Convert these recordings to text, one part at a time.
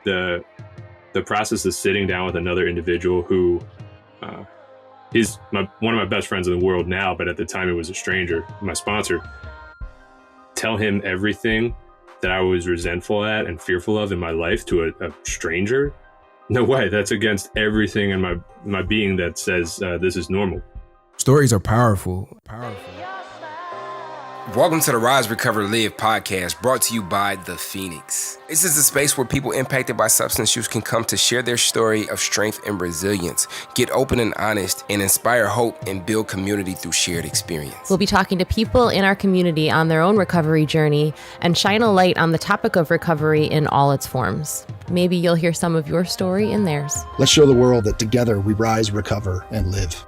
the process of sitting down with another individual who he's one of my best friends in the world now, but at the time it was a stranger, my sponsor, tell him everything that I was resentful at and fearful of in my life to a stranger. No way. That's against everything in my being that says this is normal. Stories are powerful. Welcome to the Rise, Recover, Live podcast, brought to you by The Phoenix. This is a space where people impacted by substance use can come to share their story of strength and resilience, get open and honest, and inspire hope and build community through shared experience. We'll be talking to people in our community on their own recovery journey and shine a light on the topic of recovery in all its forms. Maybe you'll hear some of your story in theirs. Let's show the world that together we rise, recover, and live.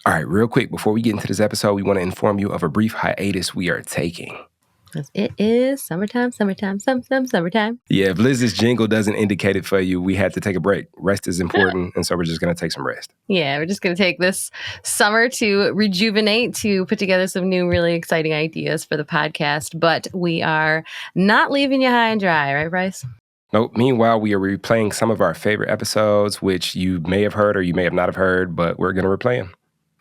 All right, real quick, before we get into this episode, we want to inform you of a brief hiatus we are taking. It is summertime. Yeah, if Liz's jingle doesn't indicate it for you, we had to take a break. Rest is important, and so we're just going to take some rest. Yeah, we're just going to take this summer to rejuvenate, to put together some new, really exciting ideas for the podcast. But we are not leaving you high and dry, right, Bryce? Nope. Meanwhile, we are replaying some of our favorite episodes, which you may have heard or you may have not have heard, but we're going to replay them.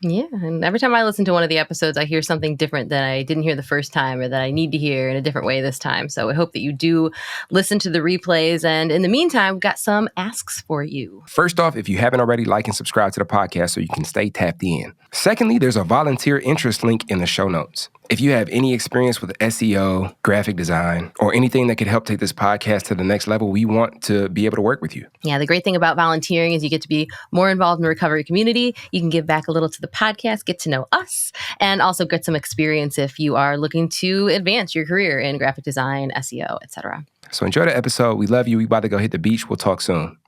Yeah, and every time I listen to one of the episodes, I hear something different that I didn't hear the first time or that I need to hear in a different way this time. So I hope that you do listen to the replays. And in the meantime, we've got some asks for you. First off, if you haven't already, like and subscribe to the podcast so you can stay tapped in. Secondly, there's a volunteer interest link in the show notes. If you have any experience with SEO, graphic design, or anything that could help take this podcast to the next level, we want to be able to work with you. Yeah, the great thing about volunteering is you get to be more involved in the recovery community. You can give back a little to the podcast, get to know us, and also get some experience if you are looking to advance your career in graphic design, SEO, etc. So enjoy the episode. We love you. We about to go hit the beach. We'll talk soon.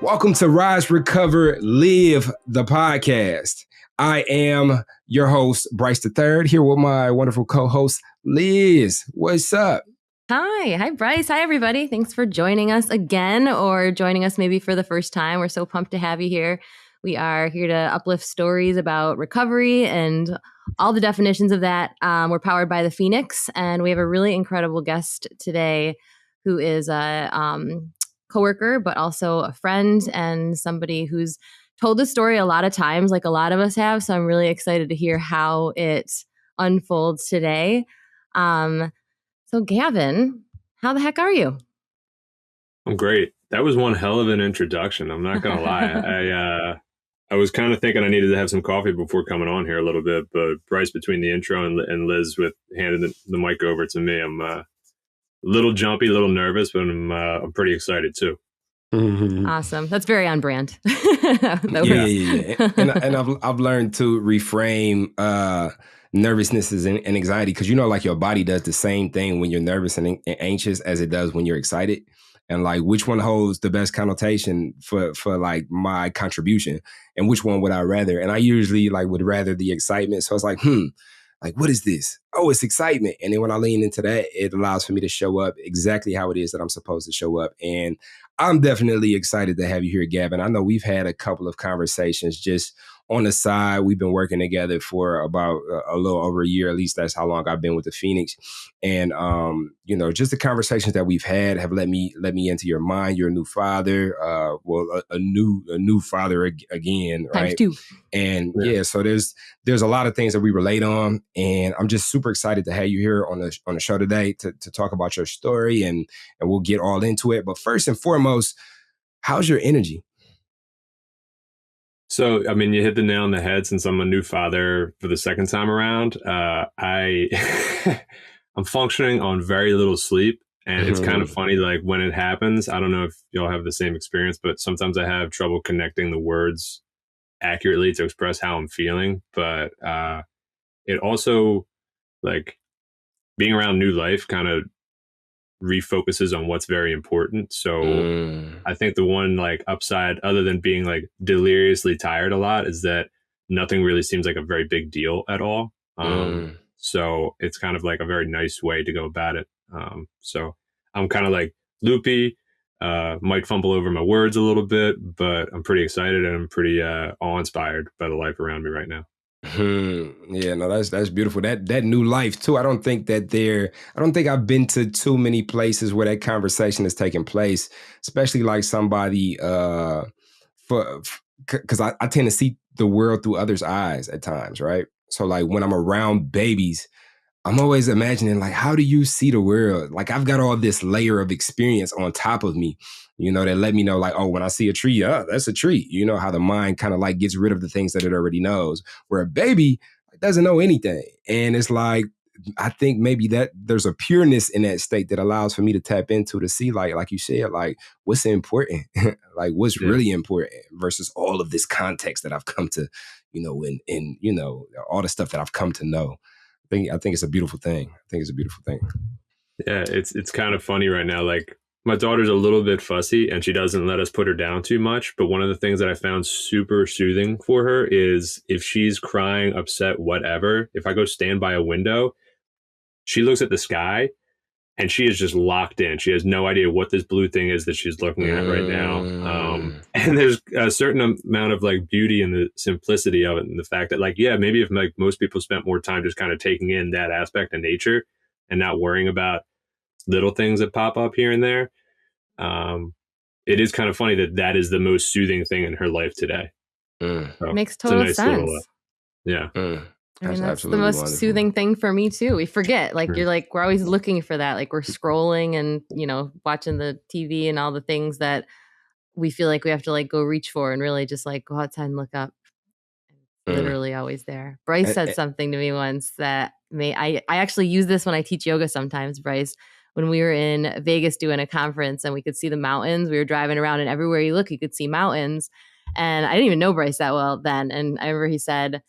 Welcome to Rise, Recover, Live, the podcast. I am your host, Bryce III, here with my wonderful co-host, Liz. What's up? Hi, Bryce. Hi, everybody. Thanks for joining us again, or joining us maybe for the first time. We're so pumped to have you here. We are here to uplift stories about recovery and all the definitions of that. We're powered by The Phoenix, and we have a really incredible guest today who is a coworker, but also a friend and somebody who's told the story a lot of times, like a lot of us have. So I'm really excited to hear how it unfolds today. So Gavin, how the heck are you? I'm great. That was one hell of an introduction. I'm not going to lie. I was kind of thinking I needed to have some coffee before coming on here a little bit, but Bryce, between the intro and Liz with handing the mic over to me, I'm a little jumpy, a little nervous, but I'm pretty excited too. Mm-hmm. Awesome. That's very on brand. Yeah. And I've learned to reframe nervousness and anxiety, because like your body does the same thing when you're nervous and anxious as it does when you're excited. And like, which one holds the best connotation for like my contribution, and which one would I rather? And I usually would rather the excitement. So I was like, what is this? Oh, it's excitement. And then when I lean into that, it allows for me to show up exactly how it is that I'm supposed to show up. And I'm definitely excited to have you here, Gavin. I know we've had a couple of conversations just on the side. We've been working together for about a little over a year. At least that's how long I've been with the Phoenix. And, just the conversations that we've had have let me into your mind. You're a new father, a new father again, right? Times two. And so there's a lot of things that we relate on. And I'm just super excited to have you here on the show today to talk about your story, and we'll get all into it. But first and foremost, how's your energy? So, I mean, you hit the nail on the head. Since I'm a new father for the second time around, I'm functioning on very little sleep. And it's kind of funny, like when it happens, I don't know if y'all have the same experience, but sometimes I have trouble connecting the words accurately to express how I'm feeling. But it also, like, being around new life kind of refocuses on what's very important. So I think the one upside, other than being deliriously tired a lot, is that nothing really seems like a very big deal at all. So it's kind of a very nice way to go about it. So I'm kind of loopy, might fumble over my words a little bit, but I'm pretty excited and I'm pretty awe-inspired by the life around me right now. Yeah, no, that's beautiful. That new life too. I don't think I've been to too many places where that conversation is taking place, especially like somebody for because I tend to see the world through others' eyes at times, right? So like when I'm around babies, I'm always imagining like, how do you see the world? Like I've got all this layer of experience on top of me, that let me know like, oh, when I see a tree, that's a tree. You know how the mind kind of like gets rid of the things that it already knows, where a baby doesn't know anything. And it's like, I think maybe that there's a pureness in that state that allows for me to tap into to see like you said, like what's important, like what's Yeah. really important versus all of this context that I've come to, all the stuff that I've come to know. I think it's a beautiful thing. I think it's a beautiful thing. Yeah, it's kind of funny right now. Like my daughter's a little bit fussy and she doesn't let us put her down too much. But one of the things that I found super soothing for her is if she's crying, upset, whatever, if I go stand by a window, she looks at the sky and she is just locked in. She has no idea what this blue thing is that she's looking at right now. And there's a certain amount of like beauty in the simplicity of it, and the fact that like, yeah, maybe if like most people spent more time just kind of taking in that aspect of nature and not worrying about little things that pop up here and there, it is kind of funny that is the most soothing thing in her life today. So Makes total sense. Yeah. I mean, that's the most wonderful. Soothing thing for me too. We forget, like you're like, we're always looking for that. Like we're scrolling and, watching the TV and all the things that we feel like we have to like go reach for, and really just like go outside and look up. It's literally always there. Bryce said something to me once that I actually use this when I teach yoga sometimes, Bryce. When we were in Vegas doing a conference and we could see the mountains, we were driving around and everywhere you look, you could see mountains. And I didn't even know Bryce that well then. And I remember he said,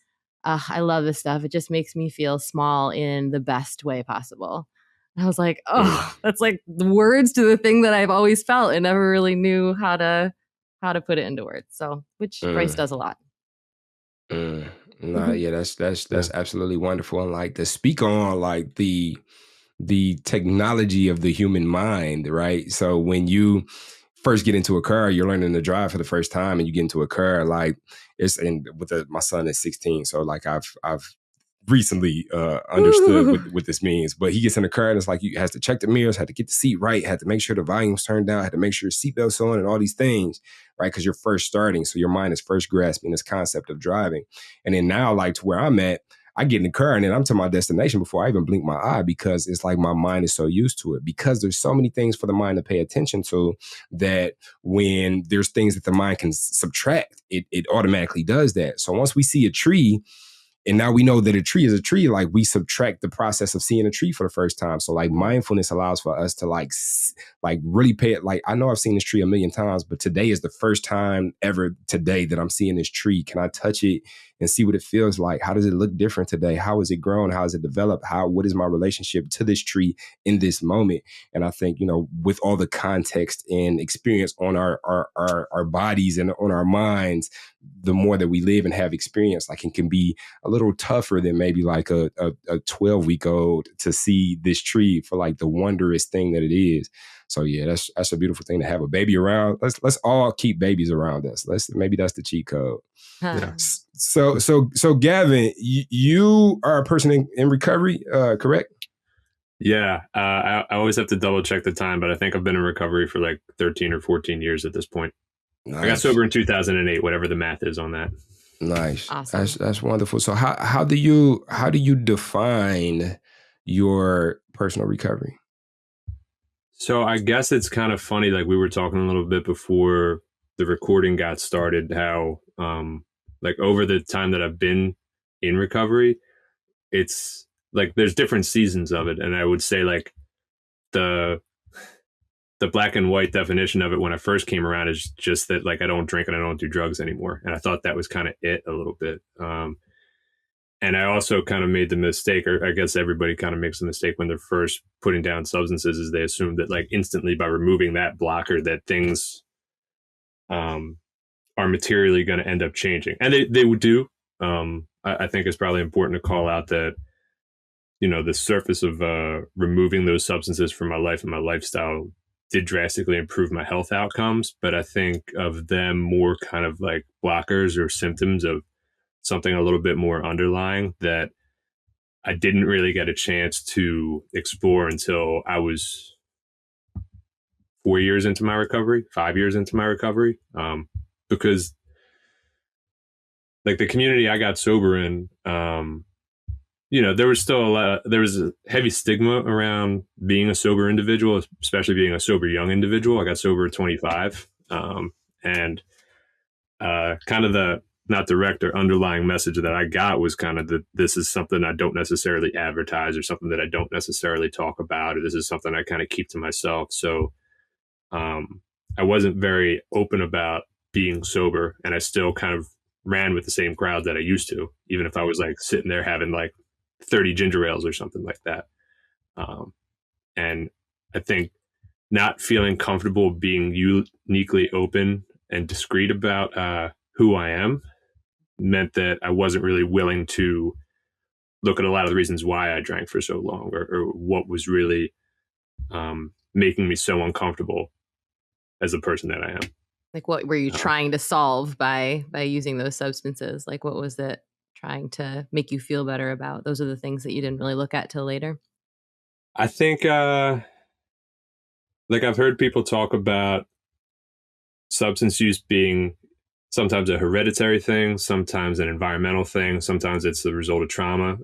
I love this stuff. It just makes me feel small in the best way possible. And I was like, oh, that's like the words to the thing that I've always felt and never really knew how to put it into words. So, which Bryce does a lot. Nah, yeah, that's absolutely wonderful. And like to speak on like the technology of the human mind, right? So when you first get into a car, you're learning to drive for the first time, and you get into a car, like my son is 16, so like I've recently understood what this means. But he gets in the car and it's like he has to check the mirrors, had to get the seat right, had to make sure the volume's turned down, had to make sure your seatbelt's on, and all these things, right? Because you're first starting, so your mind is first grasping this concept of driving. And then now, like to where I'm at, I get in the car and then I'm to my destination before I even blink my eye, because it's like my mind is so used to it, because there's so many things for the mind to pay attention to, that when there's things that the mind can subtract, it automatically does that. So once we see a tree, and now we know that a tree is a tree, like we subtract the process of seeing a tree for the first time. So like mindfulness allows for us to like really pay it. Like, I know I've seen this tree a million times, but today is the first time ever today that I'm seeing this tree. Can I touch it and see what it feels like? How does it look different today? How is it grown? How is it developed? What is my relationship to this tree in this moment? And I think, with all the context and experience on our bodies and on our minds, the more that we live and have experience, like it can be a little tougher than maybe like a 12-week-old to see this tree for like the wondrous thing that it is. So yeah, that's a beautiful thing to have a baby around. Let's all keep babies around us. Maybe that's the cheat code. Yeah. So Gavin, you are a person in recovery, correct? Yeah, I always have to double check the time, but I think I've been in recovery for like 13 or 14 years at this point. Nice. I got sober in 2008, whatever the math is on that. Nice. Awesome. That's wonderful. So how do you define your personal recovery? So I guess it's kind of funny, like we were talking a little bit before the recording got started, how like over the time that I've been in recovery, it's like there's different seasons of it. And I would say like the black and white definition of it when I first came around is just that like I don't drink and I don't do drugs anymore. And I thought that was kind of it a little bit. And I also kind of made the mistake, or I guess everybody kind of makes the mistake when they're first putting down substances, is they assume that like instantly by removing that blocker that things are materially going to end up changing. And they would do. I think it's probably important to call out that, the surface of removing those substances from my life and my lifestyle did drastically improve my health outcomes. But I think of them more kind of like blockers or symptoms of something a little bit more underlying that I didn't really get a chance to explore until I was 5 years into my recovery. Because like the community I got sober in, there was still there was a heavy stigma around being a sober individual, especially being a sober young individual. I got sober at 25. And kind of the not direct or underlying message that I got was kind of that this is something I don't necessarily advertise, or something that I don't necessarily talk about, or this is something I kind of keep to myself. So I wasn't very open about being sober, and I still kind of ran with the same crowd that I used to, even if I was like sitting there having like 30 ginger ales or something like that. And I think not feeling comfortable being uniquely open and discreet about who I am meant that I wasn't really willing to look at a lot of the reasons why I drank for so long, or what was really making me so uncomfortable as the person that I am. Like, what were you trying to solve by using those substances? Like, what was it trying to make you feel better about? Those are the things that you didn't really look at till later. I think, like I've heard people talk about substance use being sometimes a hereditary thing, sometimes an environmental thing, sometimes it's the result of trauma.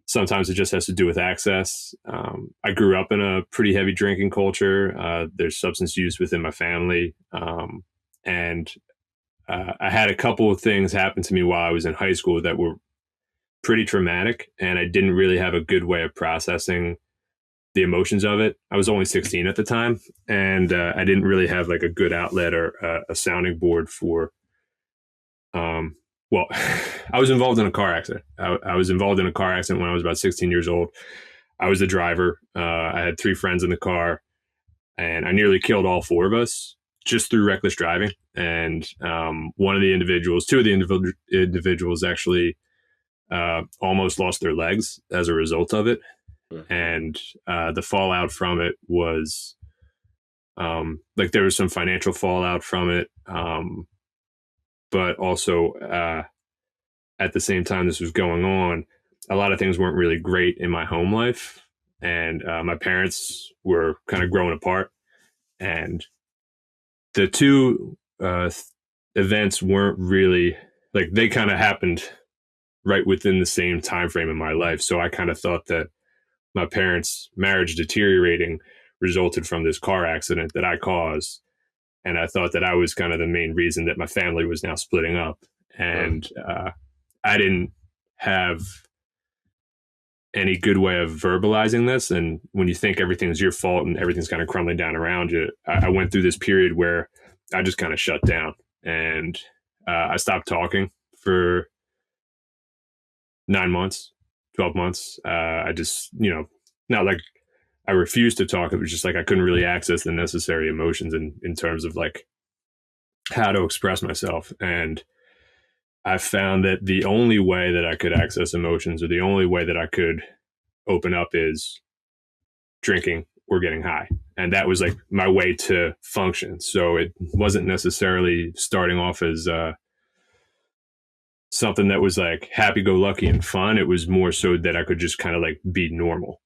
Sometimes it just has to do with access. I grew up in a pretty heavy drinking culture. There's substance use within my family. And I had a couple of things happen to me while I was in high school that were pretty traumatic, and I didn't really have a good way of processing the emotions of it. I was only 16 at the time, and I didn't really have like a good outlet or a sounding board for, well, I was involved in a car accident. I was involved in a car accident when I was about 16 years old. I was the driver. I had 3 friends in the car, and I nearly killed all 4 of us just through reckless driving. And two of the individuals actually almost lost their legs as a result of it. And the fallout from it was like there was some financial fallout from it. But also at the same time this was going on, a lot of things weren't really great in my home life. And my parents were kind of growing apart. And the two events weren't really, like, they kind of happened right within the same time frame in my life. So I kind of thought that my parents' marriage deteriorating resulted from this car accident that I caused. And I thought that I was kind of the main reason that my family was now splitting up. And I didn't have any good way of verbalizing this. And when you think everything's your fault and everything's kind of crumbling down around you, I went through this period where I just kind of shut down, and I stopped talking for 9 months, 12 months. I just, not like I refused to talk. It was just like I couldn't really access the necessary emotions in terms of like how to express myself. And I found that the only way that I could access emotions, or the only way that I could open up, is drinking or getting high. And that was like my way to function. So it wasn't necessarily starting off as something that was like happy-go-lucky and fun. It was more so that I could just kind of like be normal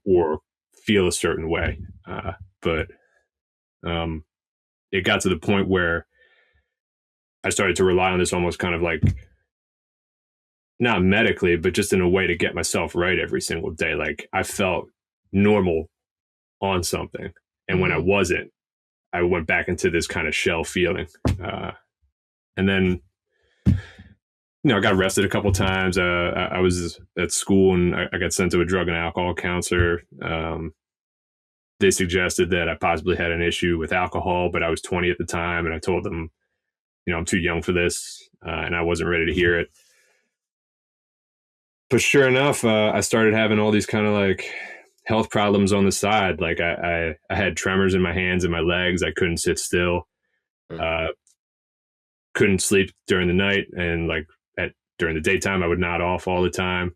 or feel a certain way. But it got to the point where I started to rely on this almost kind of like, not medically, but just in a way to get myself right every single day. Like I felt normal on something. And when I wasn't, I went back into this kind of shell feeling. And then, I got arrested a couple of times. I was at school and I got sent to a drug and alcohol counselor. They suggested that I possibly had an issue with alcohol, but I was 20 at the time. And I told them, I'm too young for this. And I wasn't ready to hear it. But sure enough, I started having all these kind of like health problems on the side. Like I had tremors in my hands and my legs. I couldn't sit still. Couldn't sleep during the night. And like during the daytime, I would nod off all the time.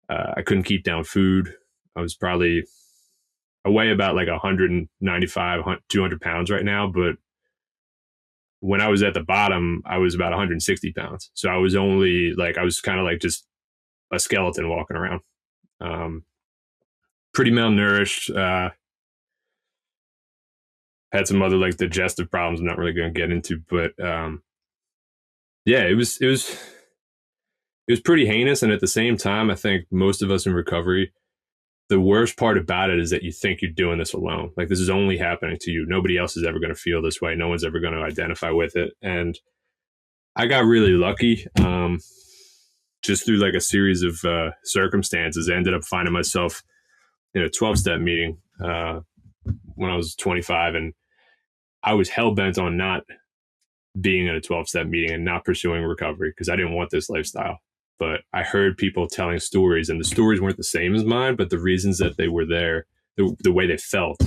I couldn't keep down food. I was probably, I weigh about like 195, 200 pounds right now, but when I was at the bottom, I was about 160 pounds. So I was only like, I was kind of like just a skeleton walking around. Pretty malnourished, had some other like digestive problems I'm not really going to get into, but yeah, it was pretty heinous. And at the same time, I think most of us in recovery, the worst part about it is that you think you're doing this alone. Like, this is only happening to you. Nobody else is ever going to feel this way. No one's ever going to identify with it. And I got really lucky. Just through like a series of circumstances, I ended up finding myself in a 12-step meeting when I was 25. And I was hell-bent on not being in a 12-step meeting and not pursuing recovery because I didn't want this lifestyle. But I heard people telling stories, and the stories weren't the same as mine, but the reasons that they were there, the way they felt,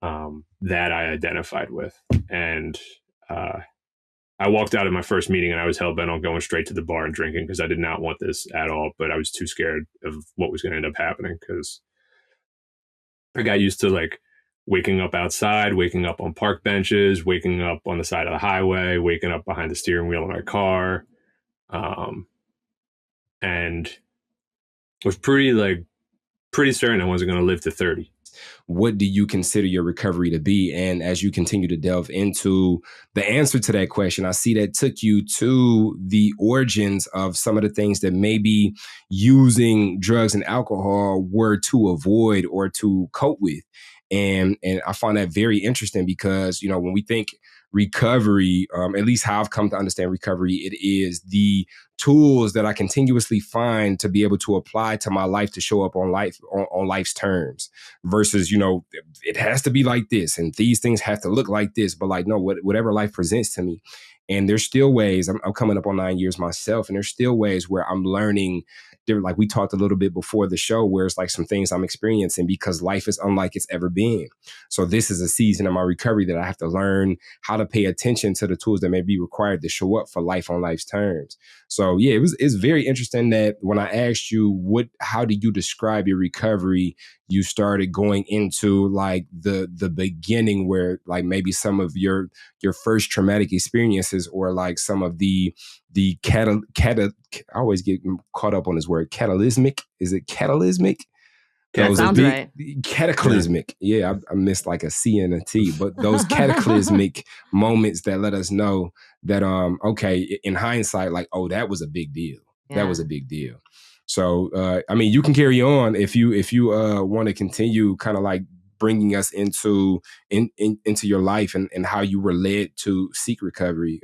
that I identified with. And I walked out of my first meeting and I was hell-bent on going straight to the bar and drinking because I did not want this at all, but I was too scared of what was going to end up happening because I got used to like waking up outside, waking up on park benches, waking up on the side of the highway, waking up behind the steering wheel of my car. And was pretty certain I wasn't going to live to 30. What do you consider your recovery to be? And as you continue to delve into the answer to that question, I see that took you to the origins of some of the things that maybe using drugs and alcohol were to avoid or to cope with. And I find that very interesting because, you know, when we think recovery, at least how I've come to understand recovery, it is the tools that I continuously find to be able to apply to my life to show up on life's terms versus, you know, it has to be like this and these things have to look like this, but like, no, whatever life presents to me. And there's still ways, I'm coming up on 9 years myself, and there's still ways where I'm learning different, like we talked a little bit before the show, where it's like some things I'm experiencing because life is unlike it's ever been. So this is a season of my recovery that I have to learn how to pay attention to the tools that may be required to show up for life on life's terms. So yeah, it's very interesting that when I asked you how do you describe your recovery, you started going into like the beginning where like maybe some of your first traumatic experiences or like some of the I always get caught up on this word catalysmic. Is it catalysmic? That sounds right. Cataclysmic. Yeah, I missed like a C and a T, but those cataclysmic moments that let us know that, okay, in hindsight, like, oh, that was a big deal. Yeah. That was a big deal. So, I mean, you can carry on if you want to continue kind of like bringing us into your life and how you were led to seek recovery.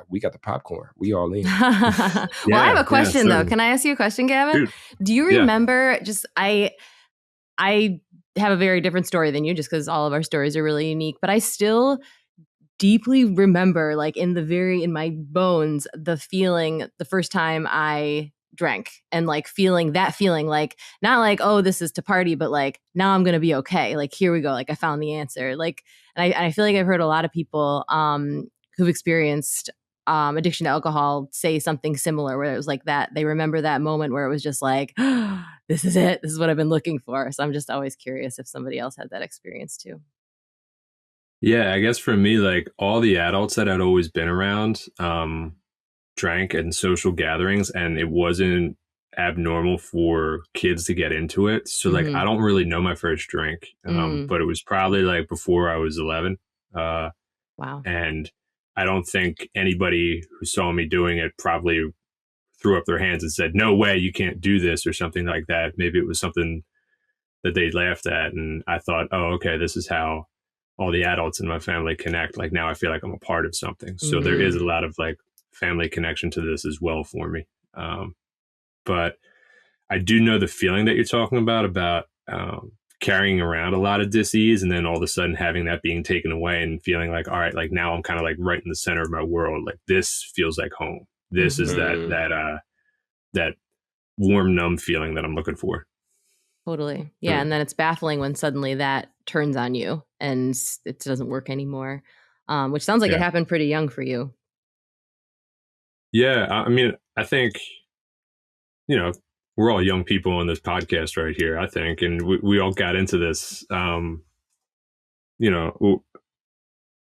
We got the popcorn. We all in. Well, I have a question though. Can I ask you a question, Gavin? Dude, do you remember I have a very different story than you just because all of our stories are really unique, but I still deeply remember like in my bones, the feeling the first time I drank and like feeling like not like, oh, this is to party, but like now I'm going to be okay. Like, here we go. Like I found the answer. Like, and I feel like I've heard a lot of people who've experienced addiction to alcohol say something similar where it was like that. They remember that moment where it was just like, oh, this is it. This is what I've been looking for. So I'm just always curious if somebody else had that experience too. Yeah, I guess for me, like all the adults that I'd always been around drank in social gatherings, and it wasn't abnormal for kids to get into it. So like, I don't really know my first drink, but it was probably like before I was 11. Wow. And I don't think anybody who saw me doing it probably threw up their hands and said, no way, you can't do this or something like that. Maybe it was something that they laughed at. And I thought, oh, okay, this is how all the adults in my family connect. Like now I feel like I'm a part of something. So there is a lot of like family connection to this as well for me. But I do know the feeling that you're talking about carrying around a lot of dis-ease and then all of a sudden having that being taken away and feeling like, all right, like now I'm kind of like right in the center of my world. Like this feels like home. This is that warm, numb feeling that I'm looking for. Totally. Yeah. And then it's baffling when suddenly that turns on you and it doesn't work anymore, which sounds like it happened pretty young for you. Yeah. I mean, I think, you know, we're all young people on this podcast right here, I think. And we all got into this, you know,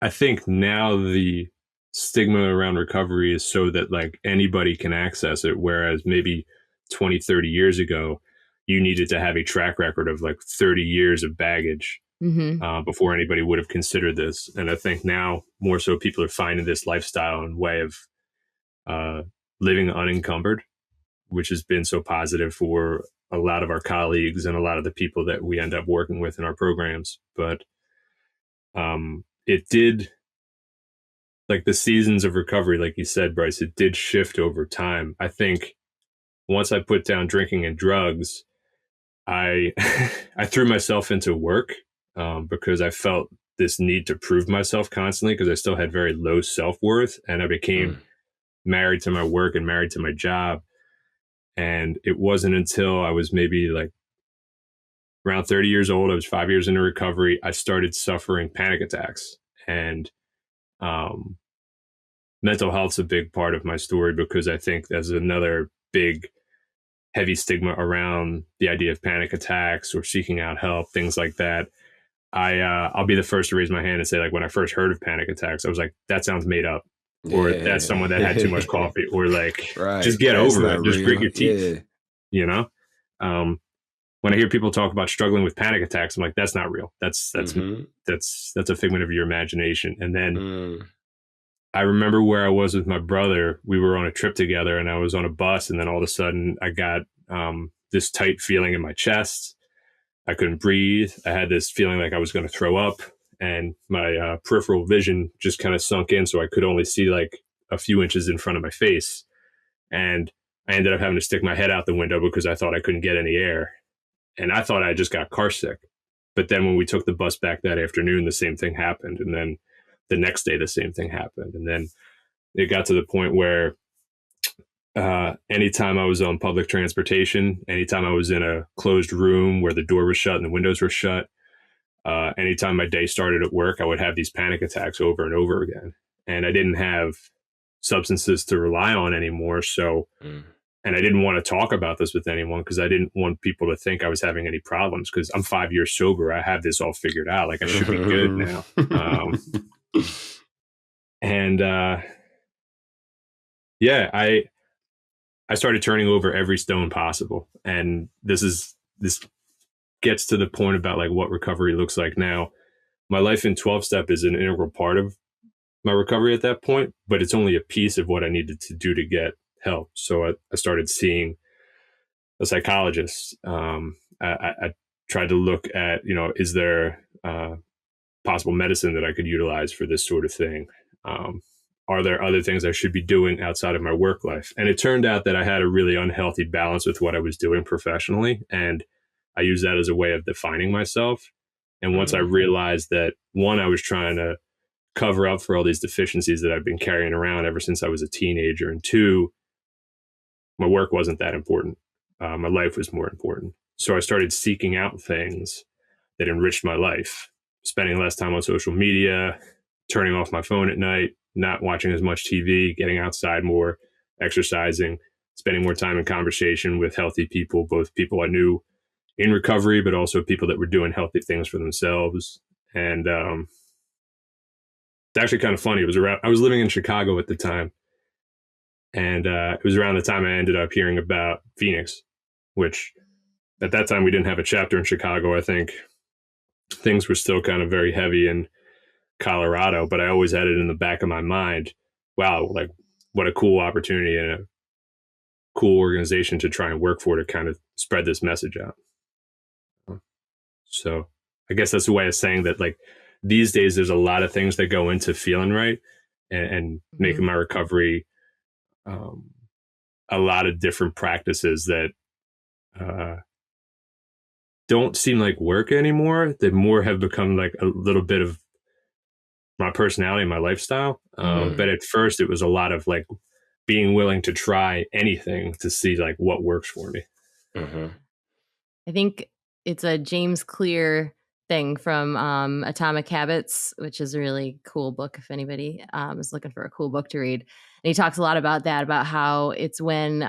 I think now the stigma around recovery is so that like anybody can access it. Whereas maybe 20, 30 years ago, you needed to have a track record of like 30 years of baggage before anybody would have considered this. And I think now more so people are finding this lifestyle and way of living unencumbered, which has been so positive for a lot of our colleagues and a lot of the people that we end up working with in our programs. But it did, like the seasons of recovery, like you said, Bryce, it did shift over time. I think once I put down drinking and drugs, I I threw myself into work because I felt this need to prove myself constantly because I still had very low self-worth, and I became married to my work and married to my job. And it wasn't until I was maybe like around 30 years old, I was 5 years into recovery, I started suffering panic attacks. And mental health's a big part of my story because I think there's another big heavy stigma around the idea of panic attacks or seeking out help, things like that. I'll be the first to raise my hand and say, like, when I first heard of panic attacks, I was like, that sounds made up, or that's someone that had too much coffee, or like, just get over it, just grit your teeth, you know? When I hear people talk about struggling with panic attacks, I'm like, that's not real. That's a figment of your imagination. And then I remember where I was with my brother. We were on a trip together and I was on a bus, and then all of a sudden I got this tight feeling in my chest. I couldn't breathe. I had this feeling like I was going to throw up, and my peripheral vision just kind of sunk in. So I could only see like a few inches in front of my face. And I ended up having to stick my head out the window because I thought I couldn't get any air. And I thought I just got car sick. But then when we took the bus back that afternoon, the same thing happened. And then the next day, the same thing happened. And then it got to the point where anytime I was on public transportation, anytime I was in a closed room where the door was shut and the windows were shut, anytime my day started at work, I would have these panic attacks over and over again. And I didn't have substances to rely on anymore. So, and I didn't want to talk about this with anyone because I didn't want people to think I was having any problems, because I'm 5 years sober. I have this all figured out. Like, I should be good now. I started turning over every stone possible. And this gets to the point about like what recovery looks like now. My life in 12-step is an integral part of my recovery at that point, but it's only a piece of what I needed to do to get help. So I started seeing a psychologist. I tried to look at, is there possible medicine that I could utilize for this sort of thing? Are there other things I should be doing outside of my work life? And it turned out that I had a really unhealthy balance with what I was doing professionally. And I used that as a way of defining myself. And once I realized that, one, I was trying to cover up for all these deficiencies that I've been carrying around ever since I was a teenager. And two, my work wasn't that important. My life was more important. So I started seeking out things that enriched my life, spending less time on social media, turning off my phone at night, not watching as much TV, getting outside more, exercising, spending more time in conversation with healthy people, both people I knew in recovery, but also people that were doing healthy things for themselves. And it's actually kind of funny. I was living in Chicago at the time. And it was around the time I ended up hearing about Phoenix, which at that time we didn't have a chapter in Chicago. I think things were still kind of very heavy in Colorado, but I always had it in the back of my mind. Wow, like what a cool opportunity and a cool organization to try and work for, to kind of spread this message out. So I guess that's a way of saying that, like, these days there's a lot of things that go into feeling right and making my recovery a lot of different practices that don't seem like work anymore. They more have become like a little bit of my personality and my lifestyle. But at first it was a lot of like being willing to try anything to see like what works for me. I think it's a James Clear thing from Atomic Habits, which is a really cool book if anybody is looking for a cool book to read. And he talks a lot about that, about how it's when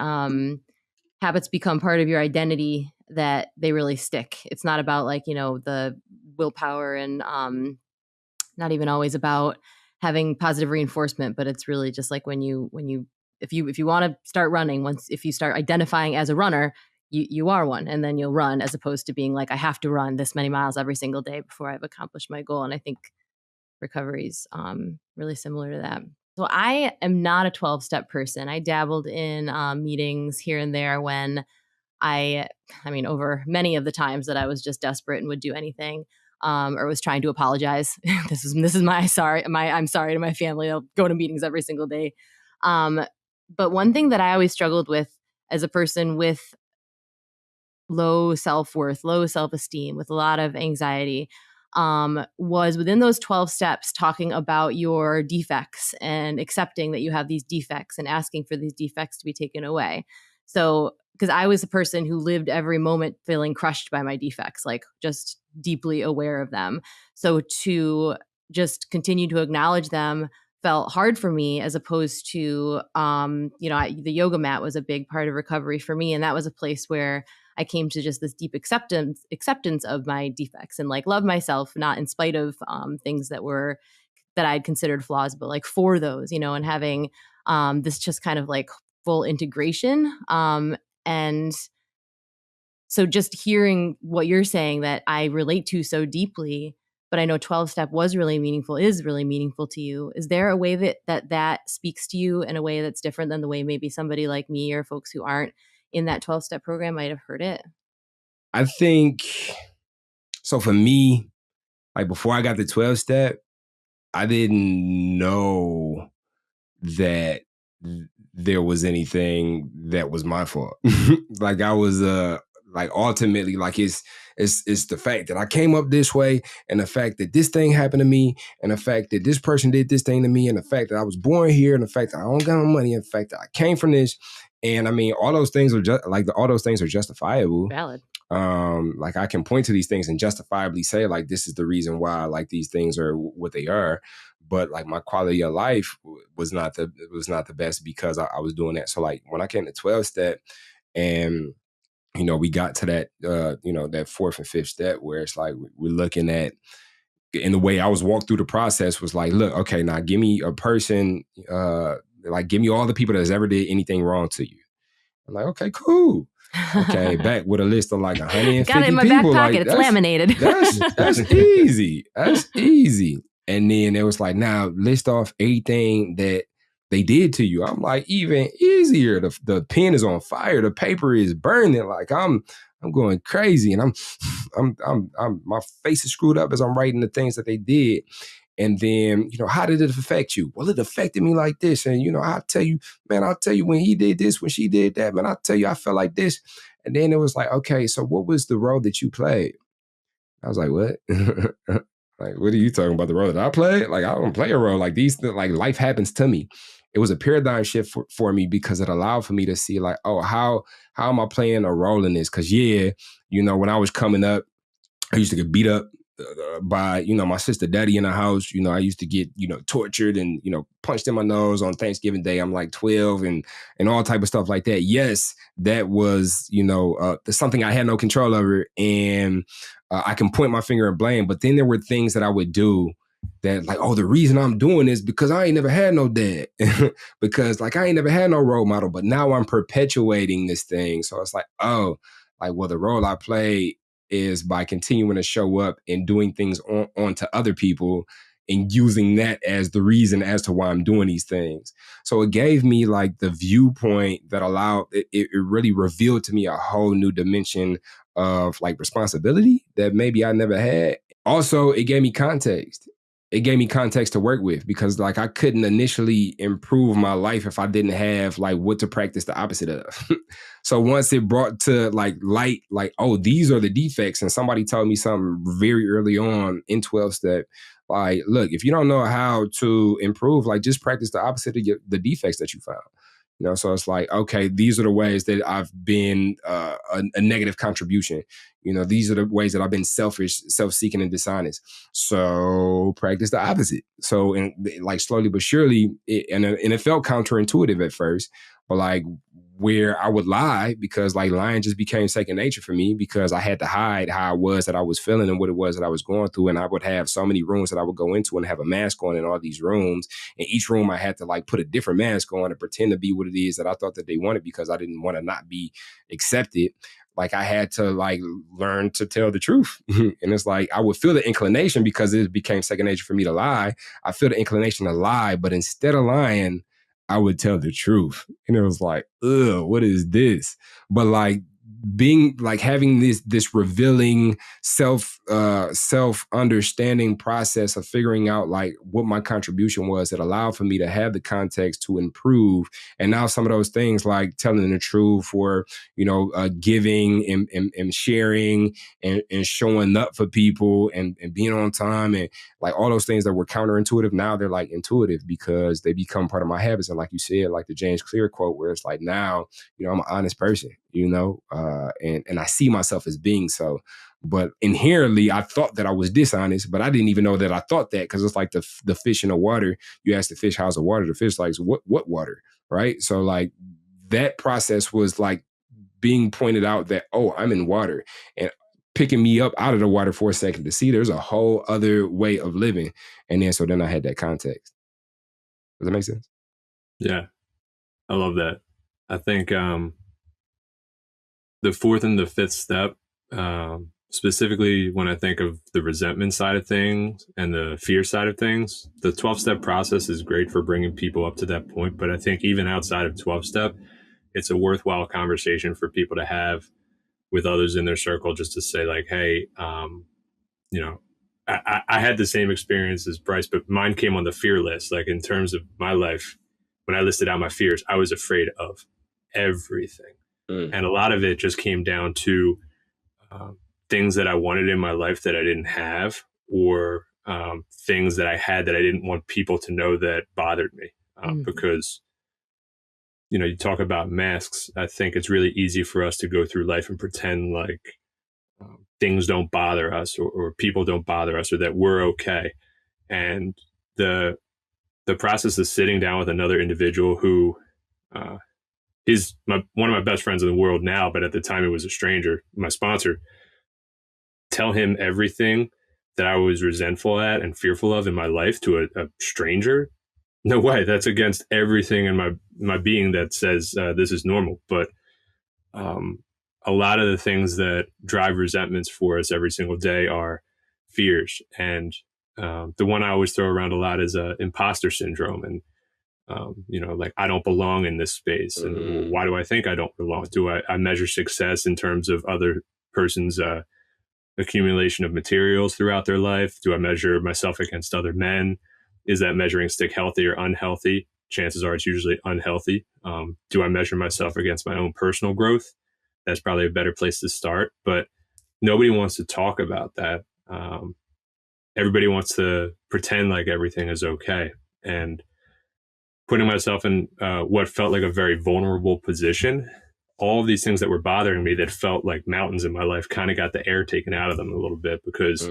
habits become part of your identity that they really stick. It's not about like, the willpower and not even always about having positive reinforcement, but it's really just like if you want to start running, if you start identifying as a runner, you are one, and then you'll run, as opposed to being like, I have to run this many miles every single day before I've accomplished my goal. And I think recovery is really similar to that. So I am not a 12-step person. I dabbled in meetings here and there when I mean, over many of the times that I was just desperate and would do anything, or was trying to apologize. This is I'm sorry to my family. I'll go to meetings every single day. But one thing that I always struggled with as a person with low self-worth, low self-esteem, with a lot of anxiety, was within those 12 steps talking about your defects and accepting that you have these defects and asking for these defects to be taken away. So, because I was a person who lived every moment feeling crushed by my defects, like just deeply aware of them. So to just continue to acknowledge them felt hard for me, as opposed to, the yoga mat was a big part of recovery for me. And that was a place where I came to just this deep acceptance of my defects, and like love myself, not in spite of things that I'd considered flaws, but like for those, and having this just kind of like full integration. And so just hearing what you're saying that I relate to so deeply, but I know 12-step is really meaningful to you. Is there a way that speaks to you in a way that's different than the way maybe somebody like me or folks who aren't in that 12-step program might have heard it? I think, so for me, like before I got the 12-step, I didn't know that there was anything that was my fault. Like I was like ultimately, like it's the fact that I came up this way, and the fact that this thing happened to me, and the fact that this person did this thing to me, and the fact that I was born here, and the fact that I don't got no money, and the fact that I came from this. And I mean, all those things are all those things are justifiable. Valid. Like I can point to these things and justifiably say like, this is the reason why like these things are what they are. But like my quality of life was not the best because I was doing that. So like when I came to 12-step, and we got to that that fourth and fifth step where it's like we're looking at, and the way I was walked through the process was like, look, okay, now give me a person, like give me all the people that's ever did anything wrong to you. I'm like, okay, cool. Okay, back with a list of like 150 got it in my people. back pocket. Like, it's laminated. That's easy. That's easy. And then it was like, now list off everything that they did to you. I'm like, even easier. The pen is on fire. The paper is burning. Like I'm going crazy, and I'm my face is screwed up as I'm writing the things that they did. And then, how did it affect you? Well, it affected me like this. And, I'll tell you when he did this, when she did that, man, I'll tell you, I felt like this. And then it was like, okay, so what was the role that you played? I was like, what? Like, what are you talking about? The role that I played? Like, I don't play a role. Like like life happens to me. It was a paradigm shift for me because it allowed for me to see like, oh, how am I playing a role in this? Because when I was coming up, I used to get beat up by, my sister daddy in the house. I used to get, tortured and, punched in my nose on Thanksgiving Day. I'm like 12 and all type of stuff like that. Yes, that was, something I had no control over, and I can point my finger and blame. But then there were things that I would do that like, oh, the reason I'm doing this because I ain't never had no dad, because like I ain't never had no role model, but now I'm perpetuating this thing. So it's like, oh, like, well, the role I played is by continuing to show up and doing things on to other people and using that as the reason as to why I'm doing these things. So it gave me like the viewpoint that allowed, it really revealed to me a whole new dimension of like responsibility that maybe I never had. Also, it gave me context. It gave me context to work with, because like I couldn't initially improve my life if I didn't have like what to practice the opposite of. So once it brought to like light, like, oh, these are the defects, and somebody told me something very early on in 12-step, like, look, if you don't know how to improve, like just practice the opposite of the defects that you found. So it's like, okay, these are the ways that I've been a negative contribution. These are the ways that I've been selfish, self-seeking, and dishonest. So practice the opposite. So, and like slowly but surely, it felt counterintuitive at first, but like where I would lie because like lying just became second nature for me because I had to hide how I was that I was feeling and what it was that I was going through. And I would have so many rooms that I would go into and have a mask on in all these rooms. And each room I had to like put a different mask on and pretend to be what it is that I thought that they wanted because I didn't want to not be accepted. Like I had to like learn to tell the truth. And it's like, I would feel the inclination because it became second nature for me to lie. I feel the inclination to lie, but instead of lying, I would tell the truth. And it was like, ugh, what is this? But like being like having this revealing self understanding process of figuring out like what my contribution was that allowed for me to have the context to improve. And now some of those things like telling the truth or, giving and sharing and showing up for people and being on time and like all those things that were counterintuitive, now they're like intuitive because they become part of my habits. And like you said, like the James Clear quote where it's like, now, I'm an honest person, and I see myself as being so. But inherently, I thought that I was dishonest, but I didn't even know that I thought that because it's like the fish in the water. You ask the fish, how's the water? The fish like, what water? Right? So like that process was like being pointed out that, oh, I'm in water and picking me up out of the water for a second to see there's a whole other way of living. And then I had that context. Does that make sense? Yeah, I love that. I think the fourth and the fifth step, specifically when I think of the resentment side of things and the fear side of things, the 12-step process is great for bringing people up to that point. But I think even outside of 12-step, it's a worthwhile conversation for people to have with others in their circle, just to say like, hey, I had the same experience as Bryce, but mine came on the fear list. Like in terms of my life, when I listed out my fears, I was afraid of everything. And a lot of it just came down to things that I wanted in my life that I didn't have, or things that I had that I didn't want people to know that bothered me. Because, you talk about masks. I think it's really easy for us to go through life and pretend like things don't bother us or people don't bother us or that we're okay. And the process of sitting down with another individual who he's one of my best friends in the world now, but at the time he was a stranger, my sponsor, tell him everything that I was resentful at and fearful of in my life to a stranger. No way. That's against everything in my being that says this is normal. But a lot of the things that drive resentments for us every single day are fears. And the one I always throw around a lot is imposter syndrome. And like I don't belong in this space. And why do I think I don't belong? Do I measure success in terms of other person's accumulation of materials throughout their life? Do I measure myself against other men? Is that measuring stick healthy or unhealthy? Chances are it's usually unhealthy. Do I measure myself against my own personal growth? That's probably a better place to start. But nobody wants to talk about that. Everybody wants to pretend like everything is okay. And putting myself in what felt like a very vulnerable position, all of these things that were bothering me that felt like mountains in my life kind of got the air taken out of them a little bit because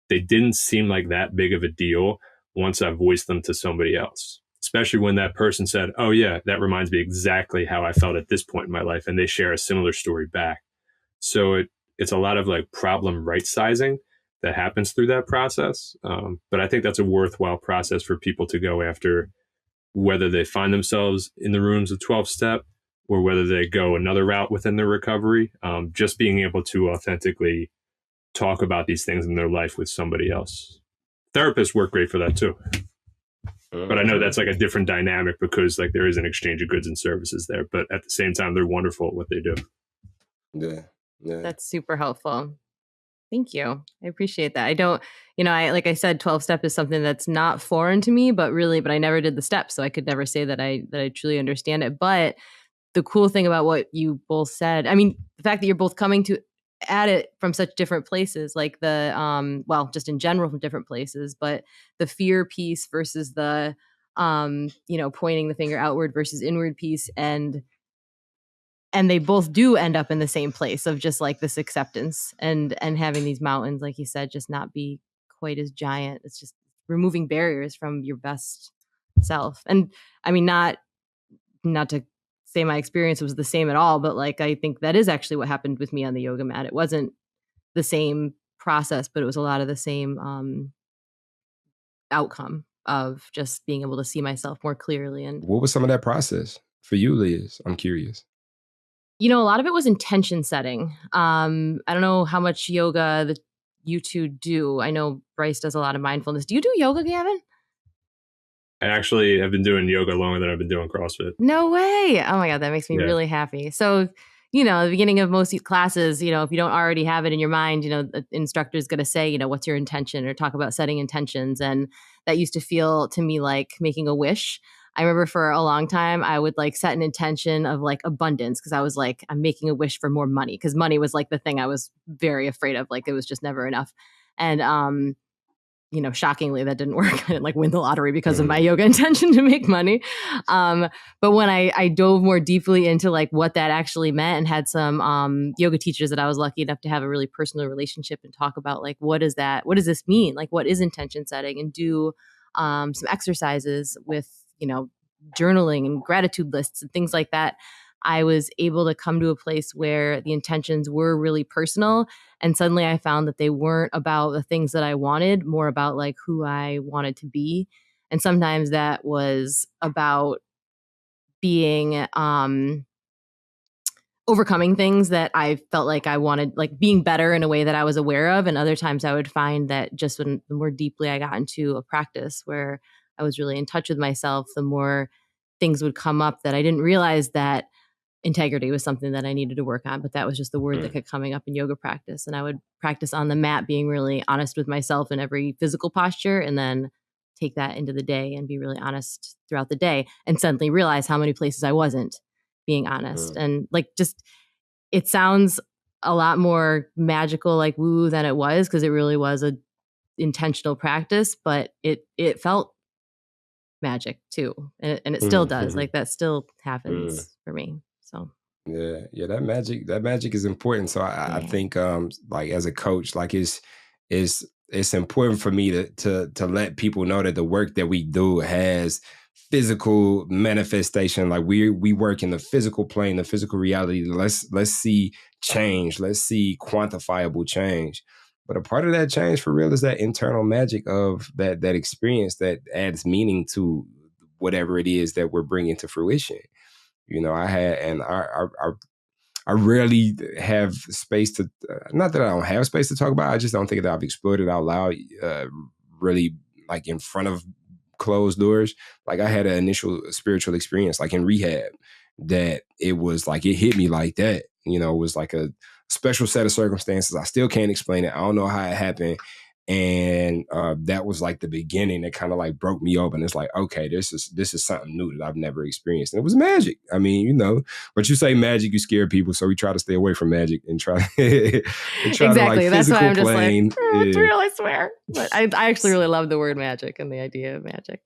they didn't seem like that big of a deal once I voiced them to somebody else, especially when that person said, oh yeah, that reminds me exactly how I felt at this point in my life. And they share a similar story back. So it's a lot of like problem right sizing that happens through that process. But I think that's a worthwhile process for people to go after, whether they find themselves in the rooms of 12-step or whether they go another route within their recovery. Just being able to authentically talk about these things in their life with somebody else. Therapists work great for that too. But I know that's like a different dynamic because like there is an exchange of goods and services there, but at the same time, they're wonderful at what they do. Yeah. That's super helpful. Thank you. I appreciate that. I don't, like I said, 12-step is something that's not foreign to me, but I never did the steps. So I could never say that I truly understand it. But the cool thing about what you both said, I mean, the fact that you're both coming at it from such different places, like the, just in general from different places, but the fear piece versus the, pointing the finger outward versus inward piece. And they both do end up in the same place of just like this acceptance and having these mountains, like you said, just not be quite as giant. It's just removing barriers from your best self. And I mean, not to say my experience was the same at all, but like I think that is actually what happened with me on the yoga mat. It wasn't the same process, but it was a lot of the same outcome of just being able to see myself more clearly. And what was some of that process for you, Liz? I'm curious. a lot of it was intention setting. I don't know how much yoga that you two do. I know Bryce does a lot of mindfulness. Do you do yoga, Gavin? I actually have been doing yoga longer than I've been doing CrossFit. No way. Oh my God, that makes me really happy. So, at the beginning of most classes, if you don't already have it in your mind, the instructor is going to say, what's your intention, or talk about setting intentions. And that used to feel to me like making a wish. I remember for a long time, I would like set an intention of like abundance, because I was like, I'm making a wish for more money, because money was like the thing I was very afraid of. Like it was just never enough. And, shockingly, that didn't work. I didn't like win the lottery because of my yoga intention to make money. But when I dove more deeply into like what that actually meant, and had some yoga teachers that I was lucky enough to have a really personal relationship and talk about like, what does this mean? Like, what is intention setting? And do some exercises with, journaling and gratitude lists and things like that. I was able to come to a place where the intentions were really personal. And suddenly I found that they weren't about the things that I wanted, more about like who I wanted to be. And sometimes that was about being, overcoming things that I felt like I wanted, like being better in a way that I was aware of. And other times I would find that just when the more deeply I got into a practice where I was really in touch with myself, the more things would come up that I didn't realize that integrity was something that I needed to work on, but that was just the word that kept coming up in yoga practice. And I would practice on the mat, being really honest with myself in every physical posture, and then take that into the day and be really honest throughout the day, and suddenly realize how many places I wasn't being honest. And like, just, it sounds a lot more magical, like woo, than it was, because it really was a intentional practice, but it felt magic too. And it still does. Like that still happens for me. So yeah, that magic is important. So I think like as a coach, like it's important for me to let people know that the work that we do has physical manifestation. Like we work in the physical plane, the physical reality. Let's see change. Let's see quantifiable change. But a part of that change for real is that internal magic of that experience that adds meaning to whatever it is that we're bringing to fruition. I rarely have space to, not that I don't have space to talk about, I just don't think that I've explored it out loud, really like in front of closed doors. Like I had an initial spiritual experience, like in rehab, that it was like, it hit me like that. It was like a special set of circumstances. I still can't explain it. I don't know how it happened. And that was like the beginning. It kind of like broke me open. It's like, okay, this is something new that I've never experienced. And it was magic. I mean, but you say magic, you scare people. So we try to stay away from magic and try, exactly. To like that's why I'm just plane. Like, it's real, I swear. But I actually really love the word magic and the idea of magic.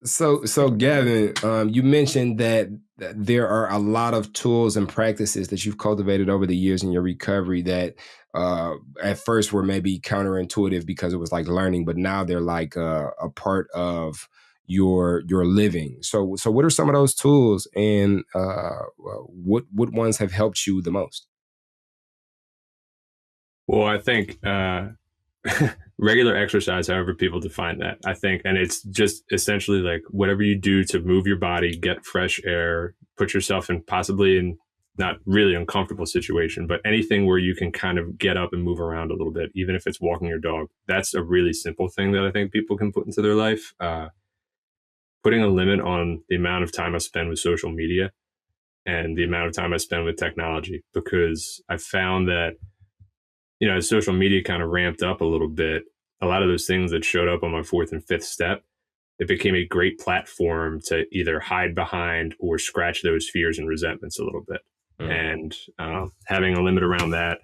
So Gavin, you mentioned that there are a lot of tools and practices that you've cultivated over the years in your recovery that at first were maybe counterintuitive because it was like learning, but now they're like a part of your living. So what are some of those tools, and what ones have helped you the most? Well, I think regular exercise, however people define that, I think, and it's just essentially like whatever you do to move your body, get fresh air, put yourself in possibly in not really uncomfortable situation, but anything where you can kind of get up and move around a little bit, even if it's walking your dog. That's a really simple thing that I think people can put into their life. Putting a limit on the amount of time I spend with social media and the amount of time I spend with technology, because I found that, as social media kind of ramped up a little bit, a lot of those things that showed up on my fourth and fifth step, it became a great platform to either hide behind or scratch those fears and resentments a little bit. And having a limit around that,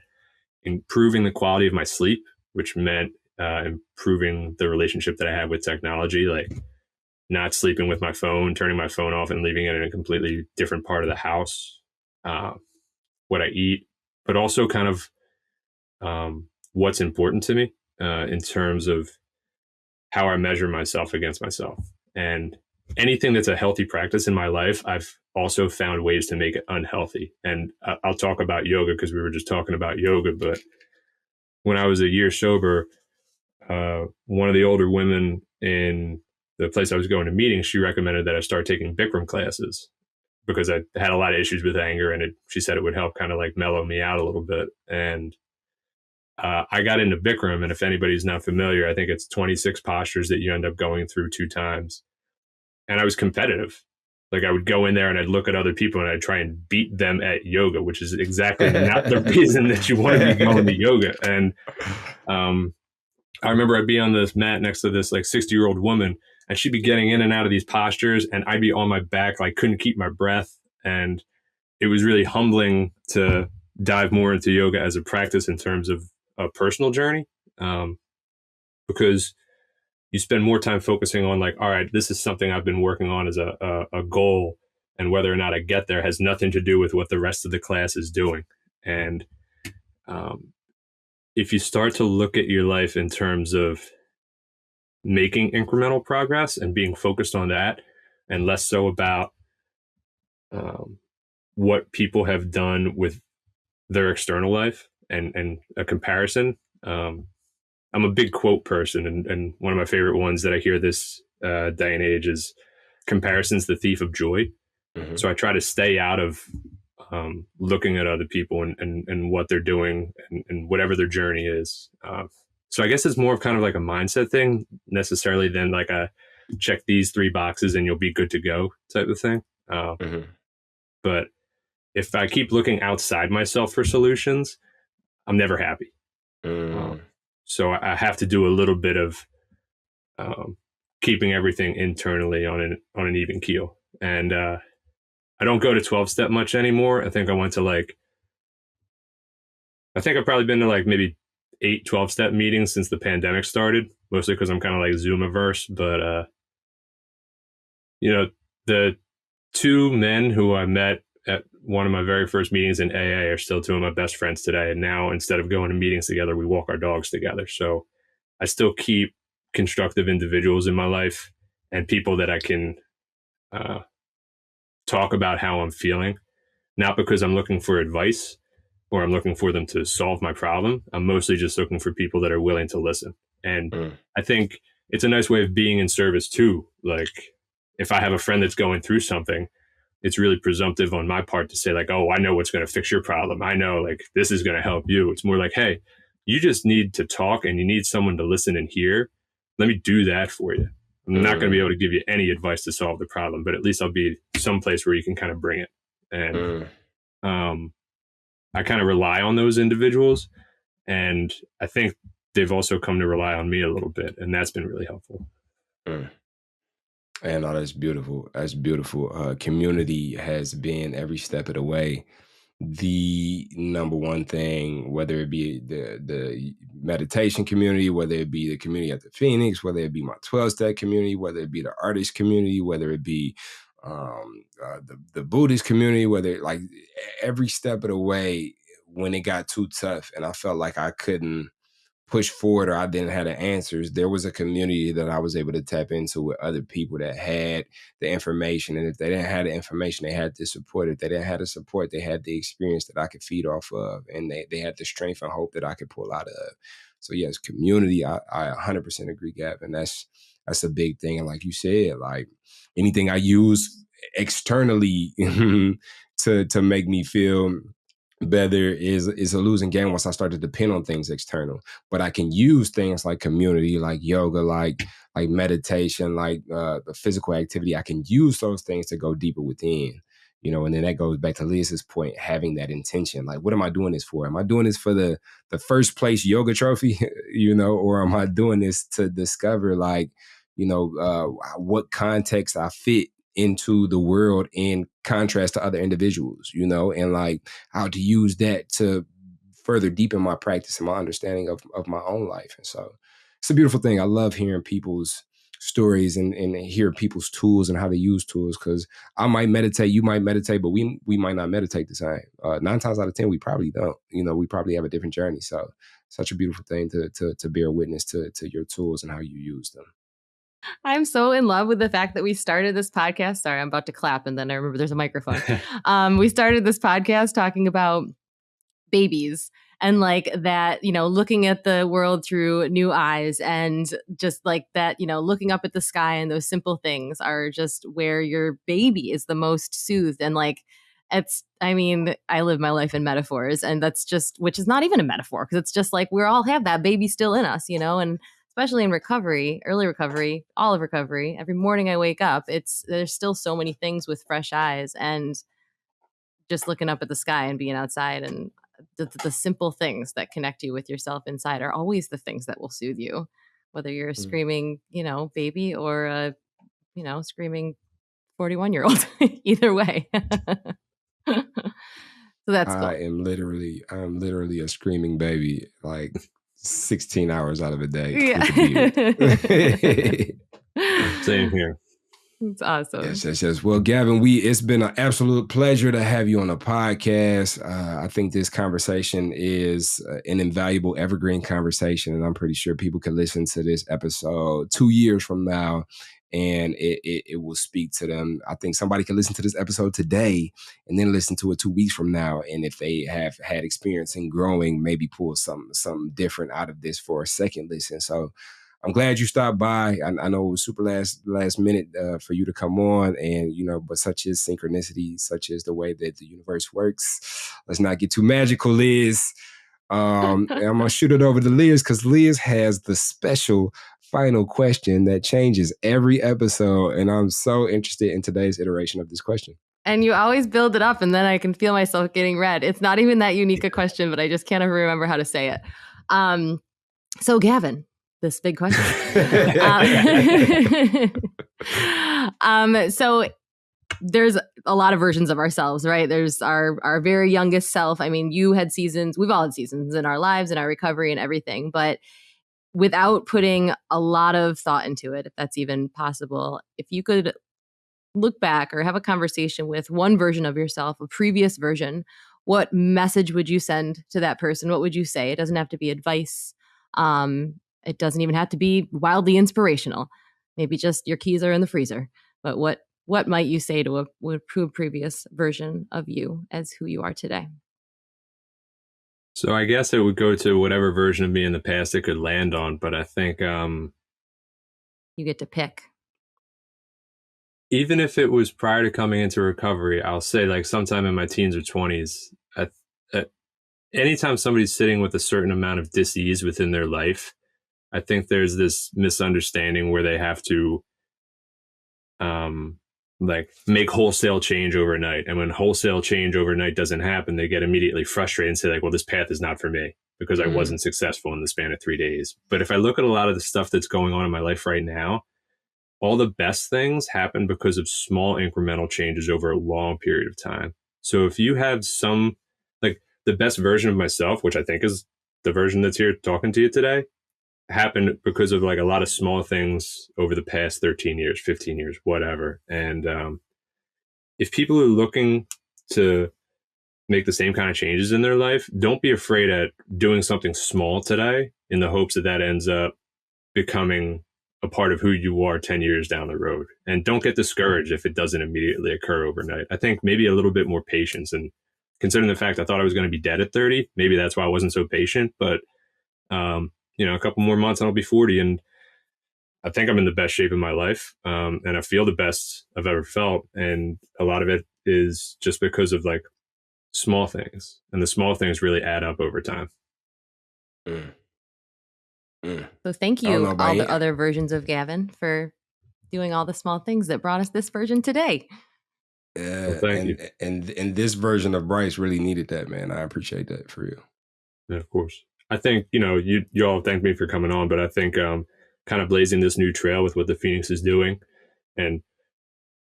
improving the quality of my sleep, which meant improving the relationship that I have with technology, like not sleeping with my phone, turning my phone off and leaving it in a completely different part of the house, what I eat, but also kind of what's important to me in terms of how I measure myself against myself. And anything that's a healthy practice in my life, I've also found ways to make it unhealthy. And I'll talk about yoga because we were just talking about yoga. But when I was a year sober, one of the older women in the place I was going to meetings, she recommended that I start taking Bikram classes because I had a lot of issues with anger, and she said it would help kind of like mellow me out a little bit. And I got into Bikram, and if anybody's not familiar, I think it's 26 postures that you end up going through 2 times. And I was competitive. Like I would go in there and I'd look at other people and I'd try and beat them at yoga, which is exactly not the reason that you want to be going to yoga. And I remember I'd be on this mat next to this like 60-year-old woman, and she'd be getting in and out of these postures, and I'd be on my back, like couldn't keep my breath. And it was really humbling to dive more into yoga as a practice in terms of a personal journey, because you spend more time focusing on like, all right, this is something I've been working on as a goal, and whether or not I get there has nothing to do with what the rest of the class is doing. And if you start to look at your life in terms of making incremental progress and being focused on that, and less so about what people have done with their external life and a comparison. I'm a big quote person, and one of my favorite ones that I hear this day and age is comparison's the thief of joy. Mm-hmm. So I try to stay out of looking at other people and what they're doing and whatever their journey is. So I guess it's more of kind of like a mindset thing necessarily than like a check these 3 boxes and you'll be good to go type of thing. Mm-hmm. But if I keep looking outside myself for solutions, I'm never happy. So I have to do a little bit of keeping everything internally on an even keel. And I don't go to 12-step much anymore. I think I went to I think I've probably been to like maybe 8 12-step meetings since the pandemic started, mostly because I'm kind of like Zoom averse. But, the 2 men who I met at one of my very first meetings in AA are still 2 of my best friends today. And now instead of going to meetings together, we walk our dogs together. So I still keep constructive individuals in my life and people that I can talk about how I'm feeling, not because I'm looking for advice or I'm looking for them to solve my problem. I'm mostly just looking for people that are willing to listen. And I think it's a nice way of being in service too. Like if I have a friend that's going through something, it's really presumptive on my part to say like, oh, I know what's going to fix your problem. I know like this is going to help you. It's more like, hey, you just need to talk and you need someone to listen and hear. Let me do that for you. I'm not going to be able to give you any advice to solve the problem, but at least I'll be someplace where you can kind of bring it. And I kind of rely on those individuals. And I think they've also come to rely on me a little bit. And that's been really helpful. And that's beautiful. That's beautiful. Community has been every step of the way the number one thing, whether it be the meditation community, whether it be the community at the Phoenix, whether it be my 12-step community, whether it be the artist community, whether it be the Buddhist community, whether like every step of the way when it got too tough and I felt like I couldn't push forward or I didn't have the answers, there was a community that I was able to tap into with other people that had the information. And if they didn't have the information, they had the support. If they didn't have the support, they had the experience that I could feed off of. And they had the strength and hope that I could pull out of. So yes, community, I 100% agree, Gavin. That's a big thing. And like you said, like anything I use externally to make me feel better is a losing game once I start to depend on things external. But I can use things like community, like yoga, like meditation, like the physical activity. I can use those things to go deeper within, and then that goes back to Liz's point, having that intention. Like, what am I doing this for? Am I doing this for the first place yoga trophy, or am I doing this to discover what context I fit into the world in contrast to other individuals, and like how to use that to further deepen my practice and my understanding of my own life. And so it's a beautiful thing. I love hearing people's stories and hear people's tools and how they use tools, because I might meditate, you might meditate, but we might not meditate the same. 9 times out of 10, we probably don't. We probably have a different journey. So such a beautiful thing to bear witness to your tools and how you use them. I'm so in love with the fact that we started this podcast. Sorry, I'm about to clap and then I remember there's a microphone. We started this podcast talking about babies and like that, looking at the world through new eyes and just like that, looking up at the sky and those simple things are just where your baby is the most soothed. And like, I live my life in metaphors and that's just, which is not even a metaphor because it's just like we all have that baby still in us, and especially in recovery, early recovery, all of recovery, every morning I wake up, there's still so many things with fresh eyes and just looking up at the sky and being outside and the simple things that connect you with yourself inside are always the things that will soothe you, whether you're a screaming, baby or a, screaming 41-year-old, either way. So that's cool. I'm literally a screaming baby, like 16 hours out of a day. Yeah. Same here. It's awesome. Yes. Well, Gavin, it's been an absolute pleasure to have you on the podcast. I think this conversation is an invaluable evergreen conversation, and I'm pretty sure people can listen to this episode 2 years from now, and it will speak to them. I think somebody can listen to this episode today and then listen to it 2 weeks from now, and if they have had experience in growing, maybe pull something different out of this for a second listen. So I'm glad you stopped by. I know it was super last minute for you to come on, and but such is synchronicity, such is the way that the universe works. Let's not get too magical, Liz. I'm gonna shoot it over to Liz because Liz has the special final question that changes every episode, and I'm so interested in today's iteration of this question. And you always build it up, and then I can feel myself getting red. It's not even that unique a question, but I just can't ever remember how to say it. So Gavin. This big question. So there's a lot of versions of ourselves, right? There's our very youngest self. I mean, you had seasons, we've all had seasons in our lives and our recovery and everything, but without putting a lot of thought into it, if that's even possible, if you could look back or have a conversation with one version of yourself, a previous version, what message would you send to that person? What would you say? It doesn't have to be advice. It doesn't even have to be wildly inspirational. Maybe just your keys are in the freezer. But what might you say to a previous version of you as who you are today? So I guess it would go to whatever version of me in the past it could land on. But I think you get to pick. Even if it was prior to coming into recovery, I'll say like sometime in my teens or 20s, anytime somebody's sitting with a certain amount of dis-ease within their life, I think there's this misunderstanding where they have to like make wholesale change overnight. And when wholesale change overnight doesn't happen, they get immediately frustrated and say like, well, this path is not for me because I wasn't successful in the span of 3 days. But if I look at a lot of the stuff that's going on in my life right now, all the best things happen because of small incremental changes over a long period of time. So if you have like the best version of myself, which I think is the version that's here talking to you today, happened because of like a lot of small things over the past 13 years, 15 years, whatever. And if people are looking to make the same kind of changes in their life, don't be afraid at doing something small today in the hopes that ends up becoming a part of who you are 10 years down the road. And don't get discouraged if it doesn't immediately occur overnight. I think maybe a little bit more patience, and considering the fact I thought I was going to be dead at 30, maybe that's why I wasn't so patient. But a couple more months and I'll be 40, and I think I'm in the best shape of my life. And I feel the best I've ever felt. And a lot of it is just because of like small things, and the small things really add up over time. So thank you, all the other versions of Gavin, for doing all the small things that brought us this version today. Well, thank you. And this version of Bryce really needed that, man. I appreciate that for you. Yeah, of course. I think, you all thank me for coming on, but I think kind of blazing this new trail with what the Phoenix is doing and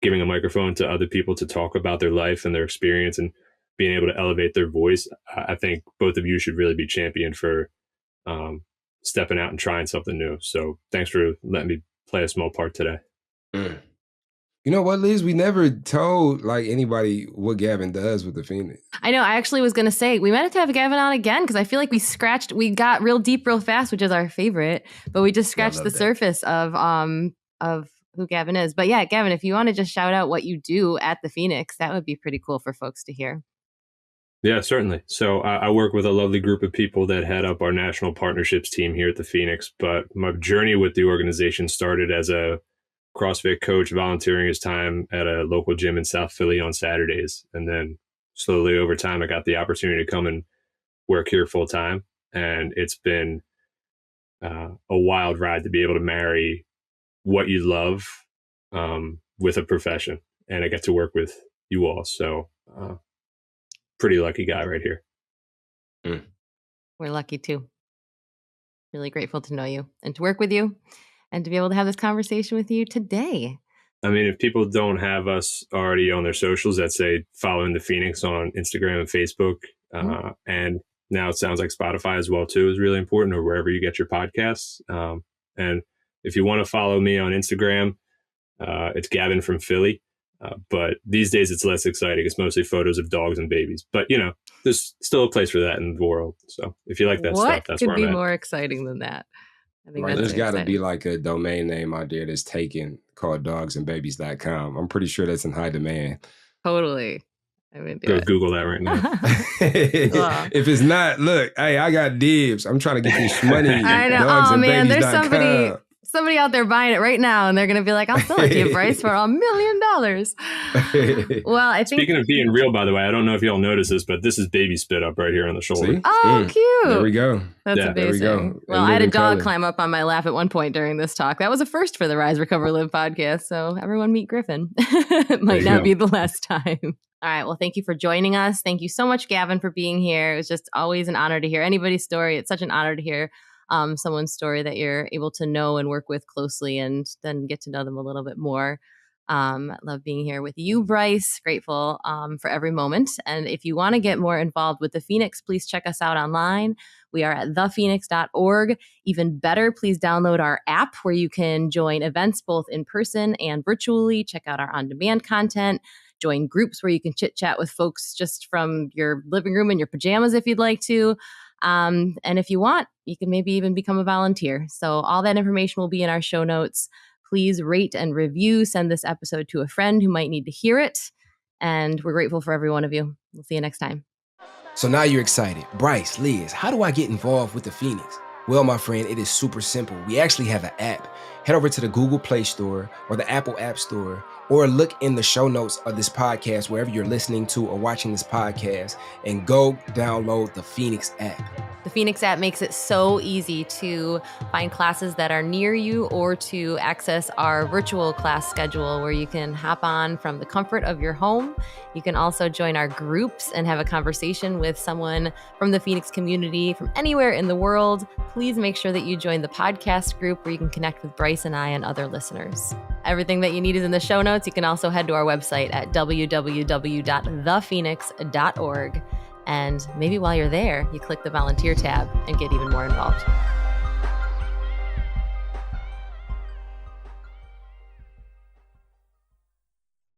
giving a microphone to other people to talk about their life and their experience and being able to elevate their voice. I think both of you should really be championed for stepping out and trying something new. So thanks for letting me play a small part today. You know what, Liz? We never told like anybody what Gavin does with the Phoenix. I know. I actually was going to say we might have to have Gavin on again because I feel like we got real deep real fast, which is our favorite. But we just scratched the surface of of who Gavin is. But yeah, Gavin, if you want to just shout out what you do at the Phoenix, that would be pretty cool for folks to hear. Yeah, certainly. So I work with a lovely group of people that head up our national partnerships team here at the Phoenix. But my journey with the organization started as a CrossFit coach, volunteering his time at a local gym in South Philly on Saturdays. And then slowly over time, I got the opportunity to come and work here full time. And it's been a wild ride to be able to marry what you love with a profession. And I get to work with you all. So pretty lucky guy right here. We're lucky too. Really grateful to know you and to work with you and to be able to have this conversation with you today. I mean, if people don't have us already on their socials, that say following the Phoenix on Instagram and Facebook, and now it sounds like Spotify as well too is really important, or wherever you get your podcasts. And if you want to follow me on Instagram, it's Gavin from Philly. But these days it's less exciting. It's mostly photos of dogs and babies. But, you know, there's still a place for that in the world. So if you like that stuff, that's where I'm at. What could be more exciting than that? I think there's got to be like a domain name out there that's taken called dogsandbabies.com. I'm pretty sure that's in high demand. Totally. I mean, go Google that right now. If it's not, look, hey, I got dibs. I'm trying to get this money. I know. Oh, man, there's somebody out there buying it right now, and they're going to be like, I'll sell it to you, Bryce, for $1 million. Well, I think... Speaking of being real, by the way, I don't know if y'all noticed this, but this is baby spit up right here on the shoulder. See? Oh, cute. There we go. That's amazing. There we go. Well, I had a dog climb up on my lap at one point during this talk. That was a first for the Rise, Recover, Live podcast. So everyone meet Griffin. It might not be the last time. All right. Well, thank you for joining us. Thank you so much, Gavin, for being here. It was just always an honor to hear anybody's story. It's such an honor to hear someone's story that you're able to know and work with closely and then get to know them a little bit more. I love being here with you, Bryce. Grateful for every moment. And if you want to get more involved with the Phoenix, please check us out online. We are at thephoenix.org. Even better, please download our app where you can join events both in person and virtually. Check out our on-demand content. Join groups where you can chit-chat with folks just from your living room in your pajamas if you'd like to. And if you want, you can maybe even become a volunteer. So all that information will be in our show notes. Please rate and review. Send this episode to a friend who might need to hear it. And we're grateful for every one of you. We'll see you next time. So now you're excited. Bryce, Liz, how do I get involved with the Phoenix? Well, my friend, it is super simple. We actually have an app. Head over to the Google Play Store or the Apple App Store, or look in the show notes of this podcast, wherever you're listening to or watching this podcast, and go download the Phoenix app. The Phoenix app makes it so easy to find classes that are near you or to access our virtual class schedule where you can hop on from the comfort of your home. You can also join our groups and have a conversation with someone from the Phoenix community from anywhere in the world. Please make sure that you join the podcast group where you can connect with Bryce and I and other listeners. Everything that you need is in the show notes. You can also head to our website at www.thephoenix.org. And maybe while you're there, you click the volunteer tab and get even more involved.